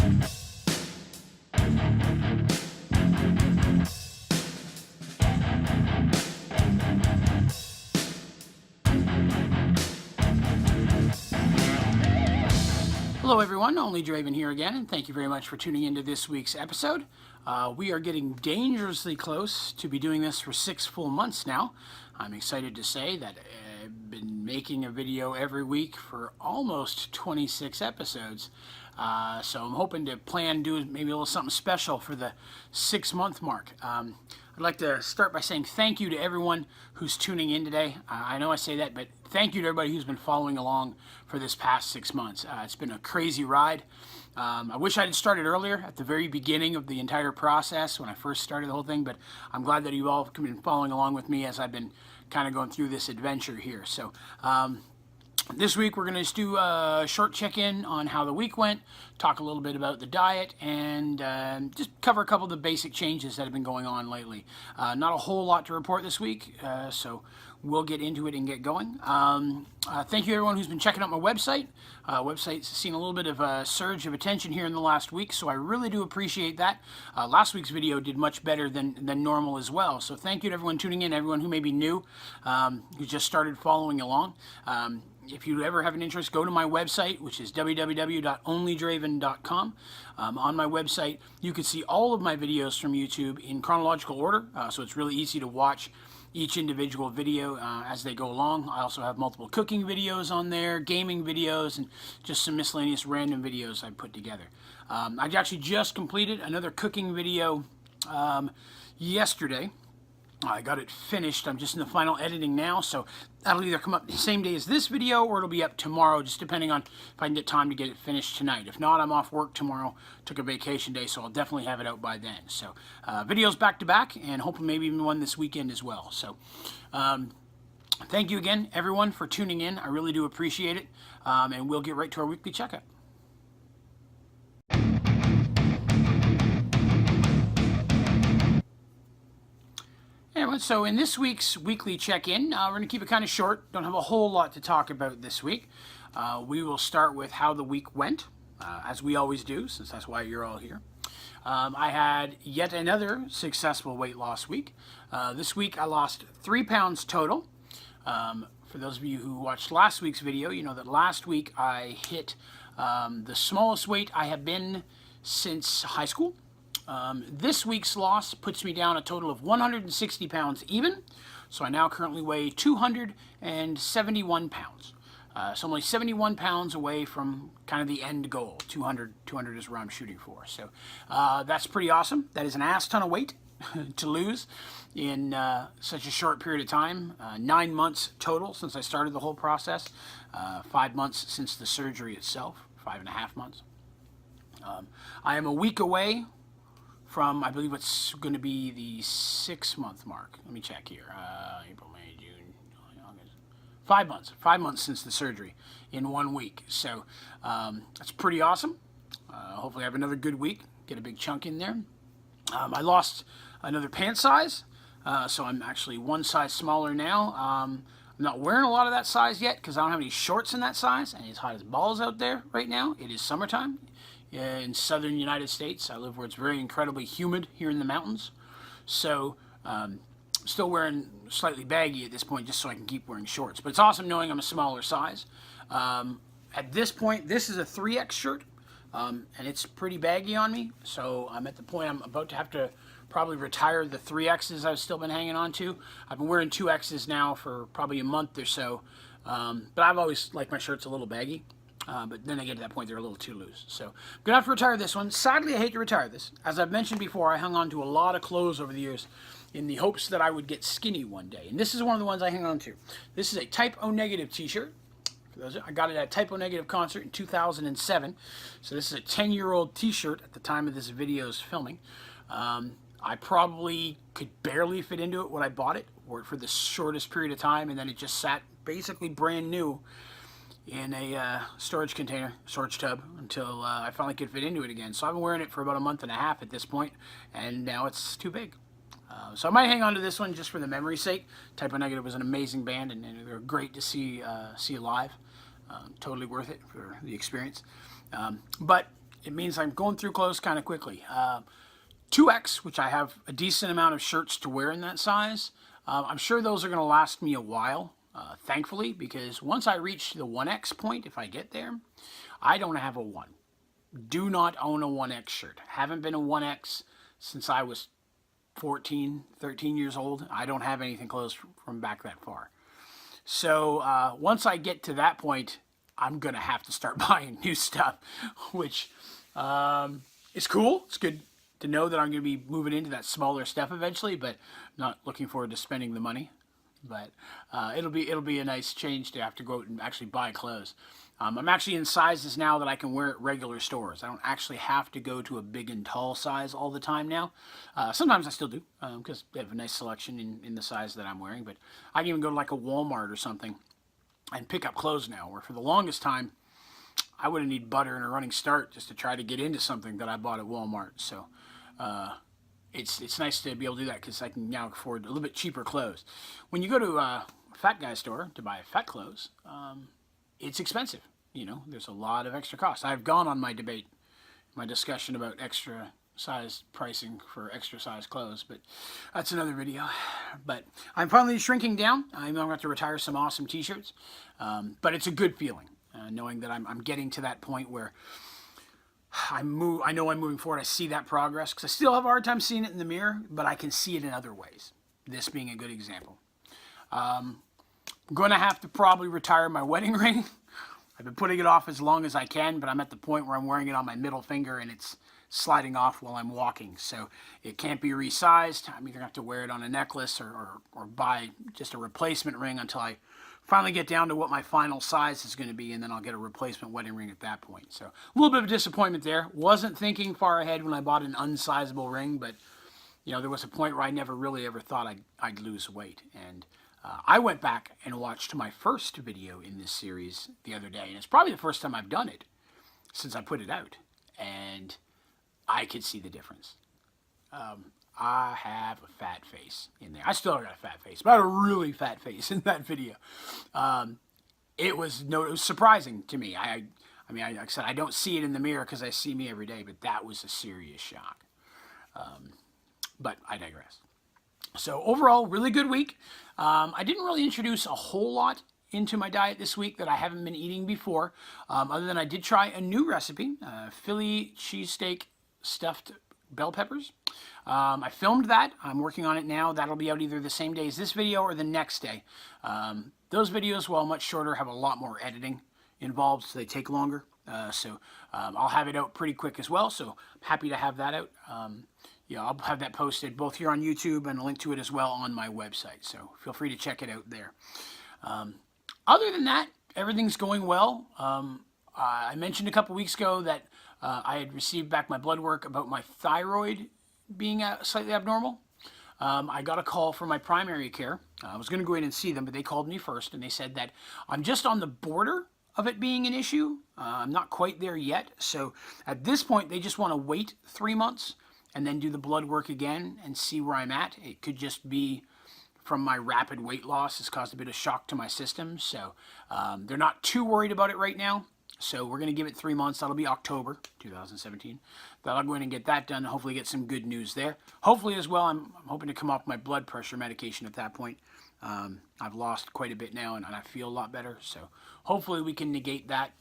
Hello everyone, onlydraven here again, and thank you very much for tuning into this week's episode. We are getting dangerously close to be doing this for 6 full months now. I'm excited to say that I've been making a video every week for almost 26 episodes. So I'm hoping to do maybe a little something special for the 6-month mark. I'd like to start by saying thank you to everyone who's tuning in today. I know I say that, but thank you to everybody who's been following along for this past 6 months. It's been a crazy ride. I wish I had started earlier at the very beginning of the entire process when I first started the whole thing, but I'm glad that you all have been following along with me as I've been kind of going through this adventure here. So this week we're going to just do a short check-in on how the week went, talk a little bit about the diet, and just cover a couple of the basic changes that have been going on lately. Not a whole lot to report this week, so we'll get into it and get going. Thank you everyone who's been checking out my website. Website's seen a little bit of a surge of attention here in the last week, so I really do appreciate that. Last week's video did much better than normal as well, so thank you to everyone tuning in, everyone who may be new, who just started following along. If you ever have an interest, go to my website, which is www.onlydraven.com. On my website, you can see all of my videos from YouTube in chronological order, so it's really easy to watch each individual video as they go along. I also have multiple cooking videos on there, gaming videos, and just some miscellaneous random videos I put together. I actually just completed another cooking video yesterday. I got it finished. I'm just in the final editing now, so that'll either come up the same day as this video or it'll be up tomorrow, just depending on if I can get time to get it finished tonight. If not, I'm off work tomorrow. Took a vacation day, so I'll definitely have it out by then. So videos back to back, and hopefully maybe even one this weekend as well. So thank you again, everyone, for tuning in. I really do appreciate it, and we'll get right to our weekly checkup. Anyway, so in this week's weekly check-in, we're going to keep it kind of short. Don't have a whole lot to talk about this week. We will start with how the week went, as we always do, since that's why you're all here. I had yet another successful weight loss week. This week I lost 3 pounds total. For those of you who watched last week's video, you know that last week I hit the smallest weight I have been since high school. This week's loss puts me down a total of 160 pounds even, so I now currently weigh 271 pounds. So I'm only 71 pounds away from kind of the end goal. 200 is where I'm shooting for. So that's pretty awesome. That is an ass ton of weight to lose in such a short period of time. 9 months total since I started the whole process. 5 months since the surgery itself. 5.5 months. I am a week away from, I believe it's going to be the 6-month mark. Let me check here. April, May, June, July, August. 5 months. 5 months since the surgery in 1 week. So that's pretty awesome. Hopefully I have another good week. Get a big chunk in there. I lost another pant size. So I'm actually 1 size smaller now. I'm not wearing a lot of that size yet because I don't have any shorts in that size. And it's hot as balls out there right now. It is summertime. In southern United States. I live where it's very incredibly humid here in the mountains. So still wearing slightly baggy at this point just so I can keep wearing shorts. But it's awesome knowing I'm a smaller size. At this point, this is a 3X shirt. And it's pretty baggy on me. So I'm at the point I'm about to have to probably retire the 3Xs I've still been hanging on to. I've been wearing 2Xs now for probably a month or so. But I've always liked my shirts a little baggy. But then I get to that point, they're a little too loose. So I'm going to have to retire this one. Sadly, I hate to retire this. As I've mentioned before, I hung on to a lot of clothes over the years in the hopes that I would get skinny one day. And this is one of the ones I hang on to. This is a Type O Negative t-shirt. I got it at a Type O Negative concert in 2007. So this is a 10-year-old t-shirt at the time of this video's filming. I probably could barely fit into it when I bought it, or for the shortest period of time, and then it just sat basically brand new in a storage tub, until I finally could fit into it again. So I've been wearing it for about a month and a half at this point, and now it's too big. So I might hang on to this one just for the memory's sake. Type O Negative was an amazing band, and they're great to see live. Totally worth it for the experience. But it means I'm going through clothes kind of quickly. 2X, which I have a decent amount of shirts to wear in that size. I'm sure those are going to last me a while, thankfully, because once I reach the 1X point, if I get there, I don't have a 1. Do not own a 1X shirt. Haven't been a 1X since I was 14, 13 years old. I don't have anything close from back that far. So once I get to that point, I'm going to have to start buying new stuff, which is cool. It's good to know that I'm going to be moving into that smaller stuff eventually, but not looking forward to spending the money. But it'll be a nice change to have to go out and actually buy clothes. I'm actually in sizes now that I can wear at regular stores. I don't actually have to go to a big and tall size all the time now. Sometimes I still do, because they have a nice selection in the size that I'm wearing. But I can even go to like a Walmart or something and pick up clothes now, where for the longest time, I would have needed butter and a running start just to try to get into something that I bought at Walmart. So it's nice to be able to do that, because I can now afford a little bit cheaper clothes. When you go to a fat guy store to buy fat clothes, it's expensive. You know, there's a lot of extra costs. I've gone on my discussion about extra size pricing for extra size clothes, but that's another video. But I'm finally shrinking down. I'm going to have to retire some awesome t-shirts, but it's a good feeling knowing that I'm getting to that point where I know I'm moving forward. I see that progress, because I still have a hard time seeing it in the mirror, but I can see it in other ways. This being a good example. I'm going to have to probably retire my wedding ring. I've been putting it off as long as I can, but I'm at the point where I'm wearing it on my middle finger and it's sliding off while I'm walking. So it can't be resized. I'm either going to have to wear it on a necklace or buy just a replacement ring until I finally get down to what my final size is going to be, and then I'll get a replacement wedding ring at that point. So a little bit of disappointment there. Wasn't thinking far ahead when I bought an unsizable ring, but you know, there was a point where I never really ever thought I'd lose weight. And I went back and watched my first video in this series the other day, and it's probably the first time I've done it since I put it out, and I could see the difference. I have a fat face in there. I still got a fat face, but I had a really fat face in that video. It was surprising to me. I mean, like I said, I don't see it in the mirror because I see me every day, but that was a serious shock. But I digress. So overall, really good week. I didn't really introduce a whole lot into my diet this week that I haven't been eating before, other than I did try a new recipe, Philly cheesesteak stuffed bell peppers. I filmed that. I'm working on it now. That'll be out either the same day as this video or the next day. Those videos, while much shorter, have a lot more editing involved, so they take longer. I'll have it out pretty quick as well, so I'm happy to have that out. Yeah, I'll have that posted both here on YouTube and a link to it as well on my website, so feel free to check it out there. Other than that, everything's going well. I mentioned a couple weeks ago that I had received back my blood work about my thyroid being slightly abnormal. I got a call from my primary care. I was going to go in and see them, but they called me first, and they said that I'm just on the border of it being an issue. I'm not quite there yet, so at this point, they just want to wait 3 months and then do the blood work again and see where I'm at. It could just be from my rapid weight loss has caused a bit of shock to my system, so they're not too worried about it right now. So we're going to give it 3 months. That'll be October 2017. That'll go in and get that done, and hopefully get some good news there. Hopefully as well, I'm hoping to come off my blood pressure medication at that point. I've lost quite a bit now, and I feel a lot better, so hopefully we can negate that.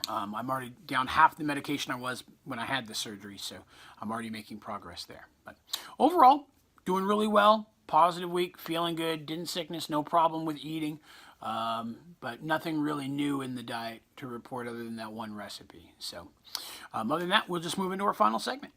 I'm already down half the medication I was when I had the surgery, so I'm already making progress there. But overall, doing really well. Positive week, feeling good, didn't sickness, no problem with eating, but nothing really new in the diet to report other than that one recipe. So other than that, we'll just move into our final segment.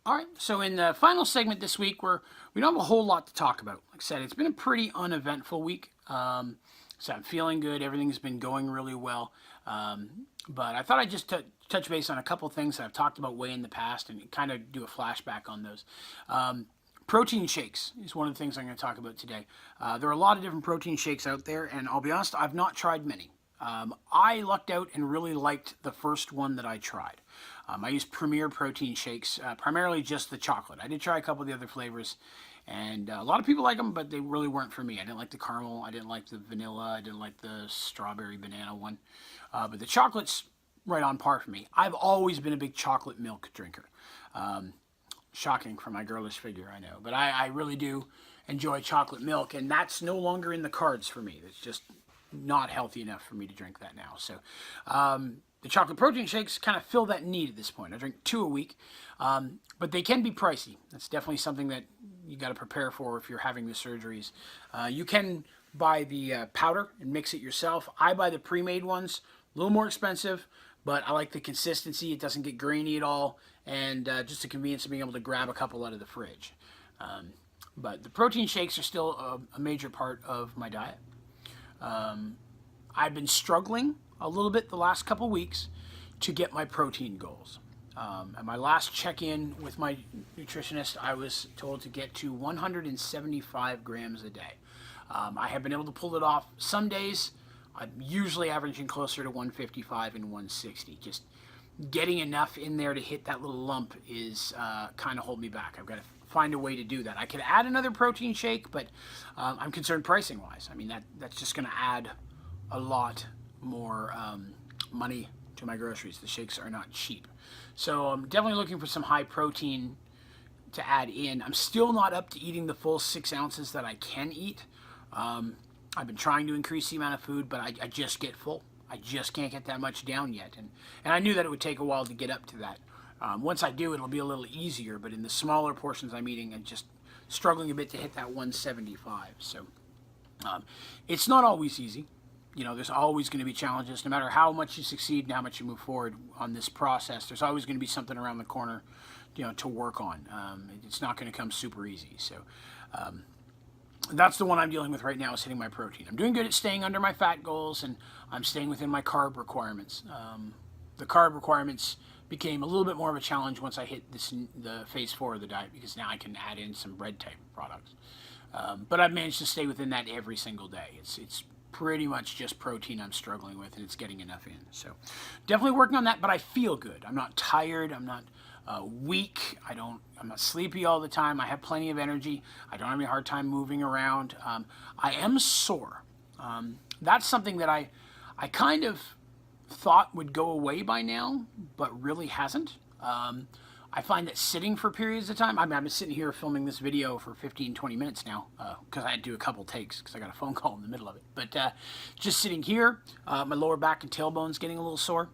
All right, so in the final segment this week, we don't have a whole lot to talk about. Like I said, it's been a pretty uneventful week. So I'm feeling good. Everything's been going really well. But I thought I'd just touch base on a couple things that I've talked about way in the past and kind of do a flashback on those. Protein shakes is one of the things I'm going to talk about today. There are a lot of different protein shakes out there, and I'll be honest, I've not tried many. I lucked out and really liked the first one that I tried. I used Premier protein shakes, primarily just the chocolate. I did try a couple of the other flavors, And a lot of people like them, but they really weren't for me. I didn't like the caramel. I didn't like the vanilla. I didn't like the strawberry banana one. But the chocolate's right on par for me. I've always been a big chocolate milk drinker. Shocking for my girlish figure, I know. But I really do enjoy chocolate milk, and that's no longer in the cards for me. It's just not healthy enough for me to drink that now. So the chocolate protein shakes kind of fill that need at this point. I drink 2 a week, but they can be pricey. That's definitely something that you got to prepare for if you're having the surgeries. You can buy the powder and mix it yourself. I buy the pre-made ones, a little more expensive, but I like the consistency. It doesn't get grainy at all, and just the convenience of being able to grab a couple out of the fridge. But the protein shakes are still a major part of my diet. I've been struggling a little bit the last couple weeks to get my protein goals. At my last check-in with my nutritionist, I was told to get to 175 grams a day. I have been able to pull it off some days. I'm usually averaging closer to 155 and 160. Just getting enough in there to hit that little lump is kind of holding me back. I've got to find a way to do that. I could add another protein shake, but I'm concerned pricing-wise. I mean, that's just going to add a lot more money to my groceries. The shakes are not cheap. So I'm definitely looking for some high protein to add in. I'm still not up to eating the full 6 ounces that I can eat. I've been trying to increase the amount of food, but I just get full. I just can't get that much down yet. And I knew that it would take a while to get up to that. Once I do, it'll be a little easier, but in the smaller portions I'm eating, I'm just struggling a bit to hit that 175. So it's not always easy. You know, there's always going to be challenges. No matter how much you succeed and how much you move forward on this process, there's always going to be something around the corner, you know, to work on. It's not going to come super easy. So that's the one I'm dealing with right now, is hitting my protein. I'm doing good at staying under my fat goals, and I'm staying within my carb requirements. The carb requirements became a little bit more of a challenge once I hit the phase 4 of the diet, because now I can add in some bread type products. But I've managed to stay within that every single day. It's pretty much just protein I'm struggling with, and it's getting enough in. So definitely working on that, but I feel good. I'm not tired. I'm not weak. I'm not sleepy all the time. I have plenty of energy. I don't have any hard time moving around. I am sore. That's something that I kind of thought would go away by now, but really hasn't. I find that sitting for periods of time, I've been sitting here filming this video for 15, 20 minutes now, because I had to do a couple takes because I got a phone call in the middle of it. But just sitting here, my lower back and tailbone's getting a little sore.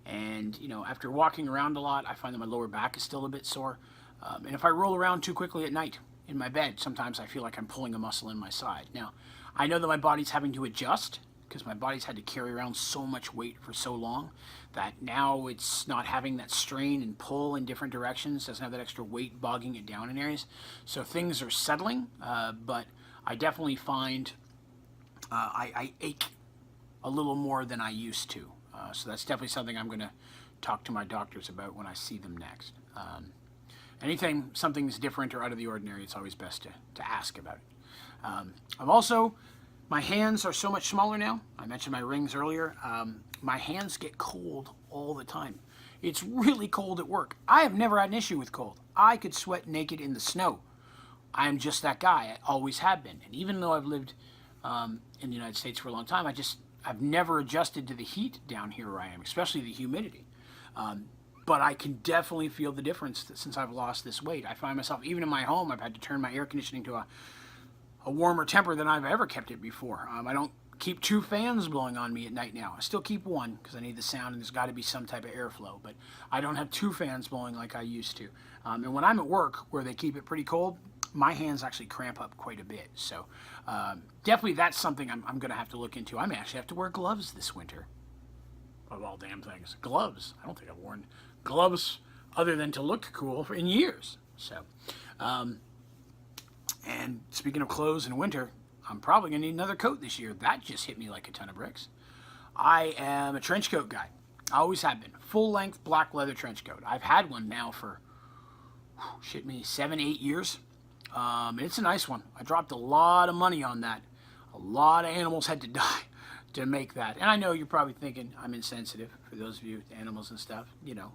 And, you know, after walking around a lot, I find that my lower back is still a bit sore. And if I roll around too quickly at night in my bed, sometimes I feel like I'm pulling a muscle in my side. Now, I know that my body's having to adjust, because my body's had to carry around so much weight for so long that now it's not having that strain and pull in different directions, doesn't have that extra weight bogging it down in areas. So things are settling, but I definitely find I ache a little more than I used to. So that's definitely something I'm going to talk to my doctors about when I see them next. Anything, something's different or out of the ordinary, it's always best to ask about it. I'm also... My hands are so much smaller now. I mentioned my rings earlier. My hands get cold all the time. It's really cold at work. I have never had an issue with cold. I could sweat naked in the snow. I am just that guy. I always have been. And even though I've lived in the United States for a long time, I've never adjusted to the heat down here where I am, especially the humidity. But I can definitely feel the difference since I've lost this weight. I find myself, even in my home, I've had to turn my air conditioning to a warmer temper than I've ever kept it before. I don't keep 2 fans blowing on me at night now. I still keep 1 because I need the sound, and there's got to be some type of airflow. But I don't have 2 fans blowing like I used to. And when I'm at work, where they keep it pretty cold, my hands actually cramp up quite a bit. So definitely that's something I'm going to have to look into. I may actually have to wear gloves this winter. Of all damn things. Gloves. I don't think I've worn gloves other than to look cool in years. So... And speaking of clothes in winter, I'm probably going to need another coat this year. That just hit me like a ton of bricks. I am a trench coat guy. I always have been. Full-length black leather trench coat. I've had one now for, 7, 8 years. It's a nice one. I dropped a lot of money on that. A lot of animals had to die to make that. And I know you're probably thinking I'm insensitive, for those of you with animals and stuff. You know,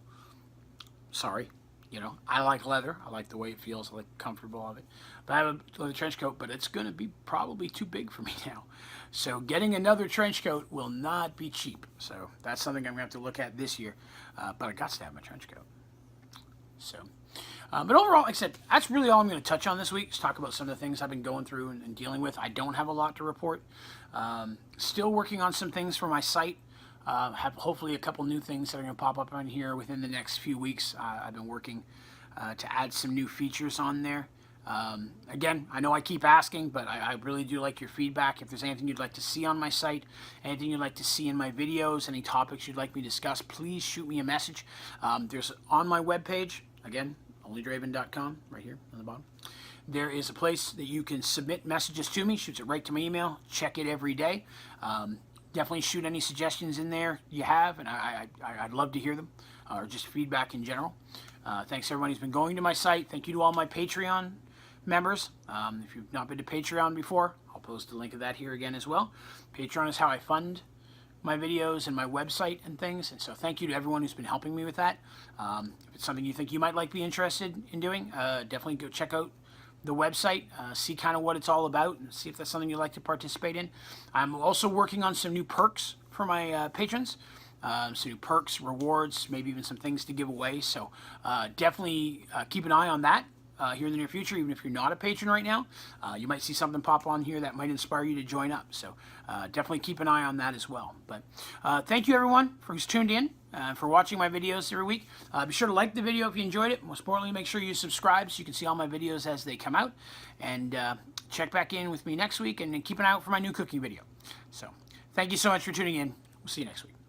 sorry. You know, I like leather. I like the way it feels. I like the comfortable of it. But I have a leather trench coat, but it's going to be probably too big for me now. So getting another trench coat will not be cheap. So that's something I'm going to have to look at this year. But I got to have my trench coat. So, but overall, like I said, that's really all I'm going to touch on this week. Is talk about some of the things I've been going through and dealing with. I don't have a lot to report. Still working on some things for my site. Have hopefully a couple new things that are going to pop up on here within the next few weeks. I've been working to add some new features on there. Again, I know I keep asking, but I really do like your feedback. If there's anything you'd like to see on my site, anything you'd like to see in my videos, any topics you'd like me to discuss, please shoot me a message. There's on my webpage, again, onlydraven.com, right here on the bottom. There is a place that you can submit messages to me. Shoots it right to my email. Check it every day. Definitely shoot any suggestions in there you have, and I'd love to hear them, or just feedback in general. Thanks to everyone who's been going to my site. Thank you to all my Patreon members. If you've not been to Patreon before, I'll post a link of that here again as well. Patreon is how I fund my videos and my website and things, and so thank you to everyone who's been helping me with that. If it's something you think you might be interested in doing, definitely go check out the website, see kind of what it's all about, and see if that's something you'd like to participate in. I'm also working on some new perks for my patrons. Some new perks, rewards, maybe even some things to give away. So definitely keep an eye on that here in the near future. Even if you're not a patron right now, you might see something pop on here that might inspire you to join up. So definitely keep an eye on that as well. But thank you everyone for who's tuned in, for watching my videos every week. Be sure to like the video if you enjoyed it. Most importantly, make sure you subscribe so you can see all my videos as they come out. And check back in with me next week and keep an eye out for my new cooking video. So thank you so much for tuning in. We'll see you next week.